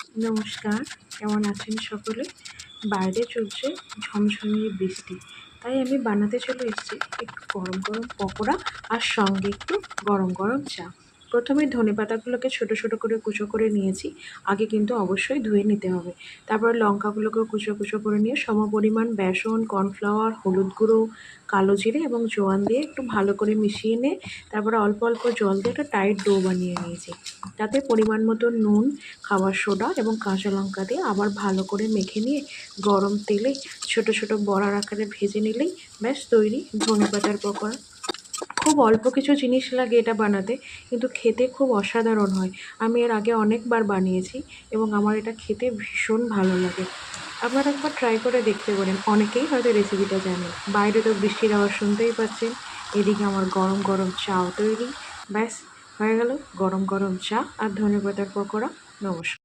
নমস্কার, কেমন আছেন সকলে? বাইরে চলছে ঝমঝমিয়ে বৃষ্টি, তাই আমি বানাতে চলে এসেছি একটু গরম গরম পকোড়া আর সঙ্গে একটু গরম গরম চা। প্রথমে ধনেপাতাগুলোকে ছোট ছোট করে কুচো করে নিয়েছি। আগে কিন্তু অবশ্যই ধুয়ে নিতে হবে। তারপর লঙ্কাগুলোকেও কুচো কুচো করে নিয়ে সমপরিমাণ বেসন, কর্নফ্লাওয়ার, হলুদ গুঁড়ো, কালো জিরে এবং জোয়ান দিয়ে একটু ভালো করে মিশিয়ে নিয়ে তারপরে অল্প অল্প জল দিয়ে একটা টাইট ডো বানিয়ে নিয়েছি। তাতে পরিমাণ মতো নুন, খাবার সোডা এবং কাঁচা লঙ্কা দিয়ে আবার ভালো করে মেখে নিয়ে গরম তেলে ছোট ছোট বড়ার আকারে ভেজে নিলেই ব্যাস তৈরি ধনেপাতার পকোড়া। খুব অল্প কিছু জিনিস লাগে এটা বানাতে, কিন্তু খেতে খুব অসাধারণ হয়। আমি এর আগে অনেকবার বানিয়েছি এবং আমার এটা খেতে ভীষণ ভালো লাগে। আপনারা একবার ট্রাই করে দেখতে পারেন। অনেকেই হয়তো রেসিপিটা জানেন। বাইরে তো বৃষ্টির আওয়াজ শুনতেই পাচ্ছেন। এদিকে আমার গরম গরম চাও তৈরি। ব্যাস হয়ে গেল গরম গরম চা আর ধনেপাতার পকোড়া। নমস্কার।